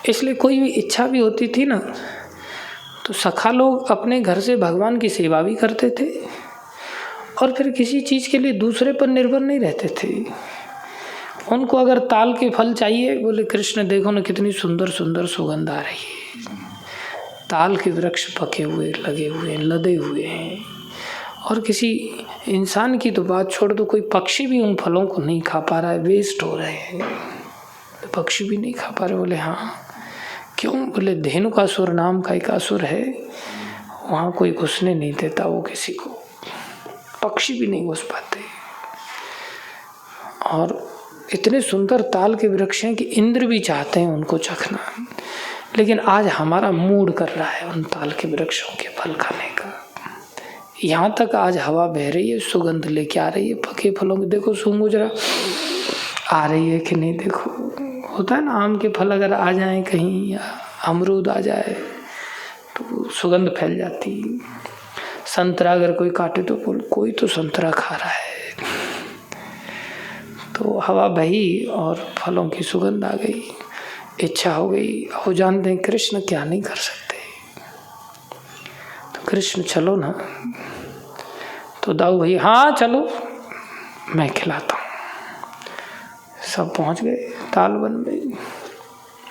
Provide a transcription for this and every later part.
इसलिए कोई भी इच्छा भी होती थी ना, तो सखा लोग अपने घर से भगवान की सेवा भी करते थे और फिर किसी चीज़ के लिए दूसरे पर निर्भर नहीं रहते थे। उनको अगर ताल के फल चाहिए, बोले कृष्ण देखो ना कितनी सुंदर सुंदर सुगंध आ रही है, ताल के वृक्ष पके हुए, लगे हुए हैं, लदे हुए हैं। और किसी इंसान की तो बात छोड़ दो, कोई पक्षी भी उन फलों को नहीं खा पा रहा है, वेस्ट हो रहे हैं, तो पक्षी भी नहीं खा पा रहे। बोले हाँ क्यों? बोले धेनुकासुर नाम का एक असुर है, वहाँ कोई घुसने नहीं देता, वो किसी को, पक्षी भी नहीं घुस पाते। और इतने सुंदर ताल के वृक्ष हैं कि इंद्र भी चाहते हैं उनको चखना, लेकिन आज हमारा मूड कर रहा है उन ताल के वृक्षों के फल खाने का। यहाँ तक आज हवा बह रही है, सुगंध लेके आ रही है पके फलों की। देखो सूंघो जरा, आ रही है कि नहीं। देखो होता है ना, आम के फल अगर आ जाएं कहीं या अमरूद आ जाए तो सुगंध फैल जाती। संतरा अगर कोई काटे तो कोई तो संतरा खा रहा है, तो हवा बही और फलों की सुगंध आ गई, इच्छा हो गई। हो जानते हैं कृष्ण क्या नहीं कर सकते, तो कृष्ण चलो ना, तो दाऊ भाई हाँ चलो मैं खिलाता हूँ। सब पहुँच गए तालवन में,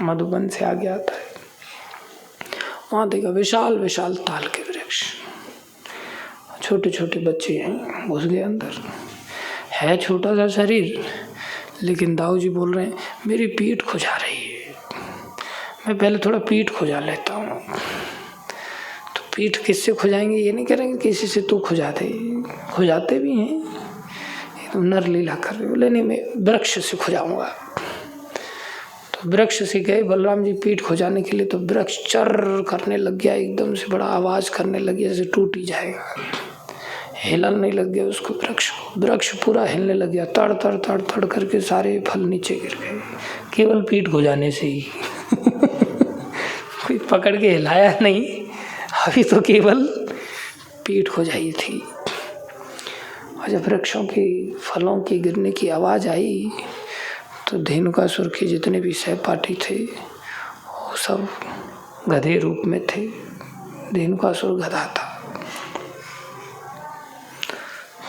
मधुबन से आगे आता है, वहाँ देखा विशाल विशाल ताल के वृक्ष, छोटे छोटे बच्चे हैं, घुस गए अंदर। है छोटा सा शरीर, लेकिन दाऊ जी बोल रहे हैं मेरी पीठ खुजा रही है, मैं पहले थोड़ा पीठ खुजा लेता हूँ। तो पीठ किससे खुजाएंगे, ये नहीं करेंगे किसी से तू खुजा दे, खुजाते भी हैं, तो नर लीला कर रहे। बोले नहीं मैं वृक्ष से खुजाऊंगा। तो वृक्ष से गए बलराम जी पीठ खुजाने के लिए, तो वृक्ष चर्र करने लग गया, एकदम से बड़ा आवाज करने लग गया जैसे टूट ही जाएगा, हिलन नहीं लग गया उसको, वृक्ष को। वृक्ष पूरा हिलने लग गया, तड़ तड़ तड़ तड़ करके सारे फल नीचे गिर गए, केवल पीठ खुजाने से ही कोई पकड़ के हिलाया नहीं, अभी तो केवल पीठ खुजाई थी। और जब वृक्षों की फलों की गिरने की आवाज़ आई, तो धेनुकासुर के जितने भी सहपाठी थे वो सब गधे रूप में थे। धेनुकासुर गधा था,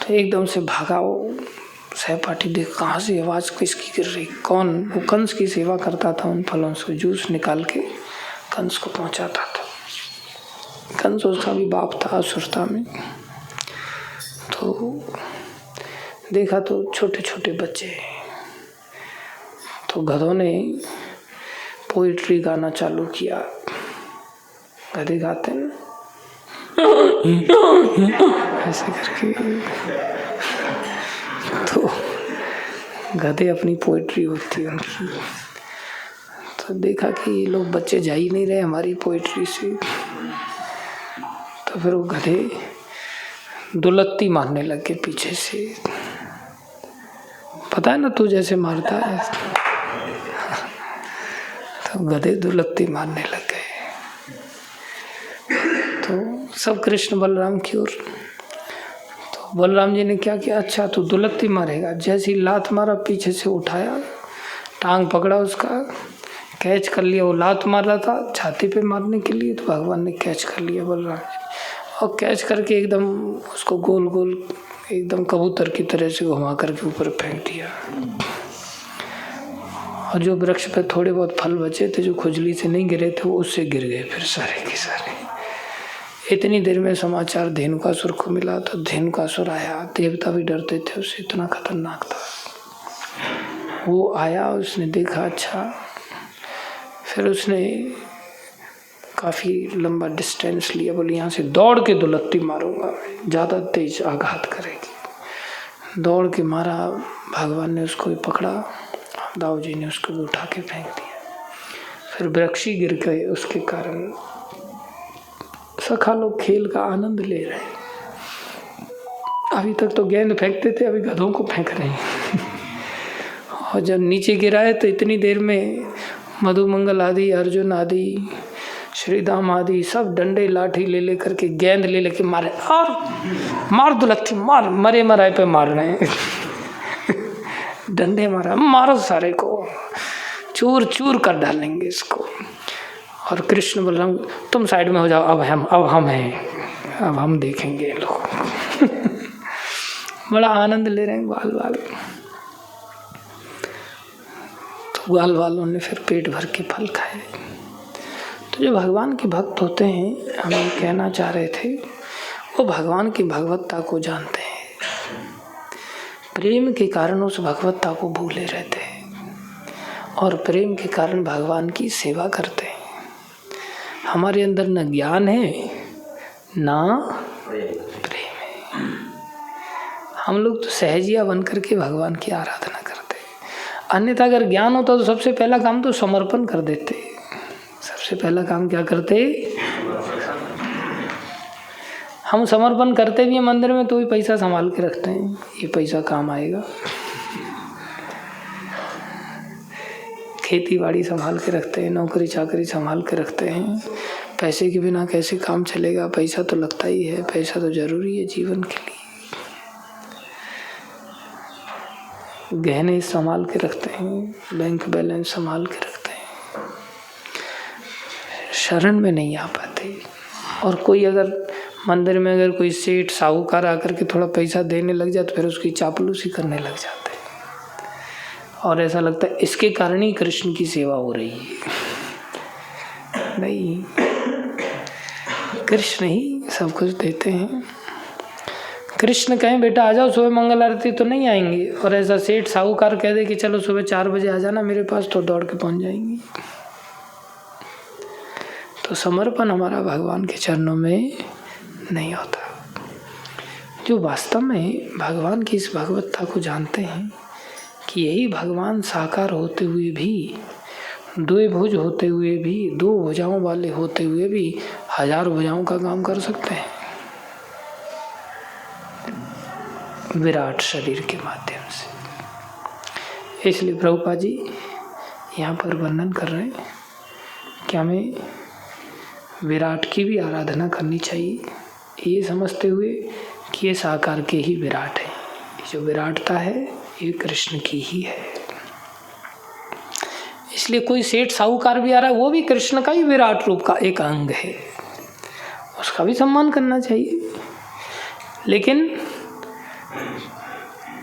तो एकदम से भागा वो सहपाठी, देख कहाँ से आवाज़ किसकी गिर रही, कौन? वो कंस की सेवा करता था, उन फलों से जूस निकाल के कंस को पहुँचाता था। कंस उसका भी बाप था असुरता में। तो देखा तो छोटे छोटे बच्चे, तो गधों ने पोइट्री गाना चालू किया, गधे गाते हैं ऐसे करके, तो गधे अपनी पोइट्री होती है उनकी। तो देखा कि ये लोग बच्चे जा ही नहीं रहे हमारी पोइट्री से, तो फिर वो गधे दुलत्ती मारने लगे पीछे से। पता है ना तू जैसे मारता है, तो गधे दुलत्ती मारने लग गए। तो सब कृष्ण बलराम की ओर। तो बलराम जी ने क्या किया, अच्छा तू दुलत्ती मारेगा। जैसी लात मारा, पीछे से उठाया, टांग पकड़ा, उसका कैच कर लिया। वो लात मार रहा था छाती पे मारने के लिए, तो भगवान ने कैच कर लिया बलराम जी, और कैच करके एकदम उसको गोल गोल एकदम कबूतर की तरह से घुमा करके ऊपर फेंक दिया। और जो वृक्ष पे थोड़े बहुत फल बचे थे, जो खुजली से नहीं गिरे थे, वो उससे गिर गए फिर सारे के सारे। इतनी देर में समाचार धेनुकासुर को मिला, तो धेनुकासुर आया। देवता भी डरते थे उससे, इतना खतरनाक था। वो आया, उसने देखा, अच्छा, फिर उसने काफ़ी लंबा डिस्टेंस लिया। बोले यहाँ से दौड़ के दुलत्ती मारूंगा, ज़्यादा तेज आघात करेगी। दौड़ के मारा, भगवान ने उसको भी पकड़ा, दाऊ जी ने उसको भी उठा के फेंक दिया। फिर वृक्ष ही गिर गए उसके कारण। सखा लोग खेल का आनंद ले रहे हैं। अभी तक तो गेंद फेंकते थे, अभी गधों को फेंक रहे हैं और जब नीचे गिराए तो इतनी देर में मधुमंगल आदि, अर्जुन आदि, श्रीदाम आदि सब डंडे लाठी ले ले करके, गेंद ले लेके मारे, और मार दुलत्ती मार, मरे मराए पे मार रहे हैं डंडे मारा, मारो सारे को। चूर चूर कर डालेंगे इसको। और कृष्ण बोल रहा हूँ तुम साइड में हो जाओ, अब हम हैं, अब हम देखेंगे लोग। बड़ा आनंद ले रहे हैं ग्वाल वाले। तो ग्वाल वालों ने फिर पेट भर के फल खाए। तो जो भगवान के भक्त होते हैं, हम ये कहना चाह रहे थे, वो भगवान की भगवत्ता को जानते हैं, प्रेम के कारण उस भगवत्ता को भूले रहते हैं और प्रेम के कारण भगवान की सेवा करते हैं। हमारे अंदर न ज्ञान है ना प्रेम है। हम लोग तो सहजिया बन करके भगवान की आराधना करते हैं। अन्यथा अगर ज्ञान होता तो सबसे पहला काम तो समर्पण कर देते। सबसे पहला काम क्या करते? हम समर्पण करते भी हैं मंदिर में तो भी पैसा संभाल के रखते हैं, ये पैसा काम आएगा। खेती बाड़ी संभाल के रखते हैं, नौकरी चाकरी संभाल के रखते हैं। पैसे के बिना कैसे काम चलेगा? पैसा तो लगता ही है, पैसा तो जरूरी है जीवन के लिए। गहने संभाल के रखते हैं, बैंक बैलेंस संभाल के रखते हैं, शरण में नहीं आ पाते। और कोई अगर मंदिर में अगर कोई सेठ साहूकार आकर के थोड़ा पैसा देने लग जाए तो फिर उसकी चापलूसी करने लग जाते हैं और ऐसा लगता है इसके कारण ही कृष्ण की सेवा हो रही है। नहीं, कृष्ण ही सब कुछ देते हैं। कृष्ण कहें बेटा आ जाओ सुबह मंगल आरती तो नहीं आएंगे, और ऐसा सेठ साहूकार कह दे कि चलो सुबह 4 बजे आ जाना मेरे पास, तो दौड़ के पहुंच जाएंगी। तो समर्पण हमारा भगवान के चरणों में नहीं होता। जो वास्तव में भगवान की इस भगवत्ता को जानते हैं कि यही भगवान साकार होते हुए भी, द्विभुज होते हुए भी, 2 भुजाओं वाले होते हुए भी 1000 भुजाओं का काम कर सकते हैं विराट शरीर के माध्यम से। इसलिए प्रभुपाद जी यहाँ पर वर्णन कर रहे हैं कि हमें विराट की भी आराधना करनी चाहिए, ये समझते हुए कि ये साकार के ही विराट है। जो विराटता है ये कृष्ण की ही है। इसलिए कोई सेठ साहूकार भी आ रहा है, वो भी कृष्ण का ही विराट रूप का एक अंग है, उसका भी सम्मान करना चाहिए। लेकिन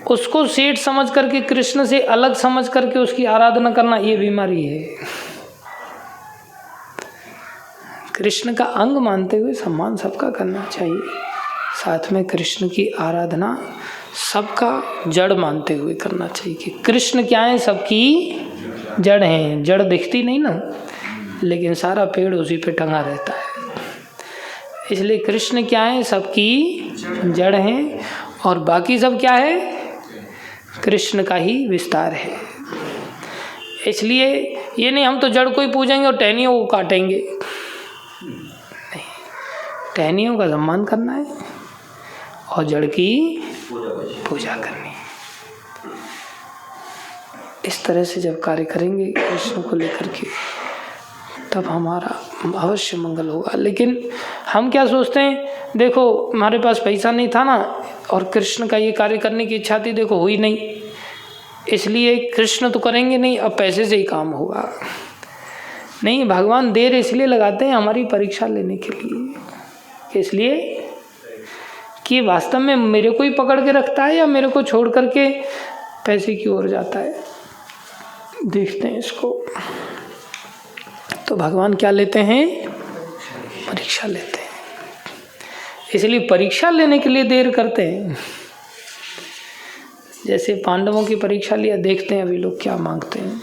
उसको सेठ समझ करके, कृष्ण से अलग समझ करके उसकी आराधना करना, ये बीमारी है। कृष्ण का अंग मानते हुए सम्मान सबका करना चाहिए, साथ में कृष्ण की आराधना सबका जड़ मानते हुए करना चाहिए कि कृष्ण क्या है, सबकी जड़ हैं। जड़ दिखती नहीं ना, लेकिन सारा पेड़ उसी पे टंगा रहता है। इसलिए कृष्ण क्या है, सबकी जड़ हैं, और बाकी सब क्या है, कृष्ण का ही विस्तार है। इसलिए ये नहीं हम तो जड़ को ही पूजेंगे और टहनियों को काटेंगे, नहीं, टहनियों का सम्मान करना है और जड़ की पूजा करनी। इस तरह से जब कार्य करेंगे कृष्ण को लेकर के, तब हमारा अवश्य मंगल होगा। लेकिन हम क्या सोचते हैं, देखो हमारे पास पैसा नहीं था ना, और कृष्ण का ये कार्य करने की इच्छा थी, देखो हुई नहीं, इसलिए कृष्ण तो करेंगे नहीं, अब पैसे से ही काम होगा। नहीं, भगवान देर इसलिए लगाते हैं हमारी परीक्षा लेने के लिए, इसलिए कि वास्तव में मेरे को ही पकड़ के रखता है या मेरे को छोड़ करके पैसे की ओर जाता है। देखते हैं इसको। तो भगवान क्या लेते हैं, परीक्षा लेते हैं। इसलिए परीक्षा लेने के लिए देर करते हैं। जैसे पांडवों की परीक्षा लिया, देखते हैं अभी लोग क्या मांगते हैं।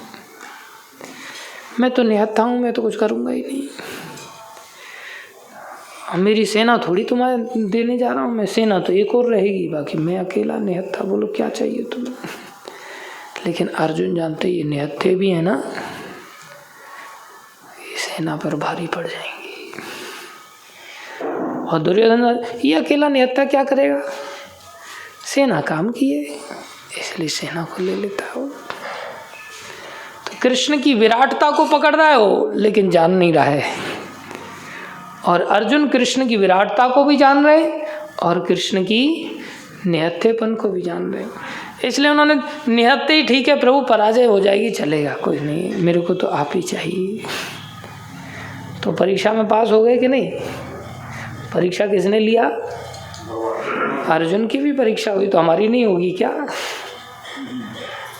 मैं तो निहत्था हूँ, मैं तो कुछ करूँगा ही नहीं, मेरी सेना थोड़ी तुम्हारे देने जा रहा हूँ, मैं सेना तो एक और रहेगी, बाकी मैं अकेला निहत्था, बोलो क्या चाहिए तुम्हें। लेकिन अर्जुन जानते ये निहत्थे भी है ना, ये सेना पर भारी पड़ जाएंगी। और दुर्योधन ये अकेला निहत्था क्या करेगा, सेना काम की है, इसलिए सेना को ले लेता हो। तो कृष्ण की विराटता को पकड़ रहा है वो, लेकिन जान नहीं रहा है। और अर्जुन कृष्ण की विराटता को भी जान रहे और कृष्ण की निहत्थेपन को भी जान रहे, इसलिए उन्होंने निहत्ते ही ठीक है प्रभु पराजय हो जाएगी चलेगा कोई नहीं, मेरे को तो आप ही चाहिए। तो परीक्षा में पास हो गए कि नहीं? परीक्षा किसने लिया? अर्जुन की भी परीक्षा हुई, तो हमारी नहीं होगी क्या?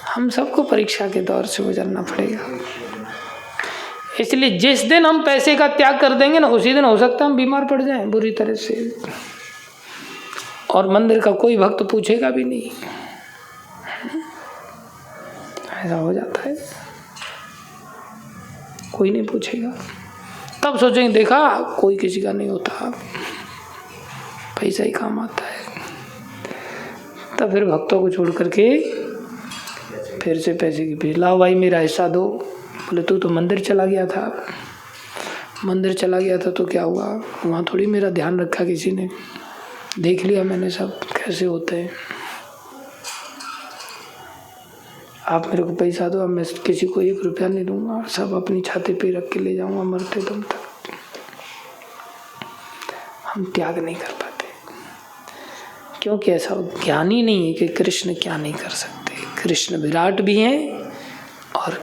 हम सबको परीक्षा के दौर से गुजरना पड़ेगा। इसलिए जिस दिन हम पैसे का त्याग कर देंगे ना, उसी दिन हो सकता है हम बीमार पड़ जाएं बुरी तरह से, और मंदिर का कोई भक्त पूछेगा भी नहीं। ऐसा हो जाता है, कोई नहीं पूछेगा। तब सोचेंगे देखा कोई किसी का नहीं होता, पैसा ही काम आता है। तब फिर भक्तों को छोड़ करके फिर से पैसे की भीड़, लाओ भाई मेरा हिस्सा दो। बोले तू तो मंदिर चला गया था, मंदिर चला गया था तो क्या हुआ? वहाँ थोड़ी मेरा ध्यान रखा किसी ने, देख लिया मैंने सब कैसे होते हैं। आप मेरे को पैसा दो, अब मैं किसी को 1 रुपया नहीं दूंगा, सब अपनी छाती पे रख के ले जाऊंगा मरते दम तक। हम त्याग नहीं कर पाते क्योंकि ऐसा ज्ञान ही नहीं है कि कृष्ण क्या नहीं कर सकते। कृष्ण विराट भी हैं और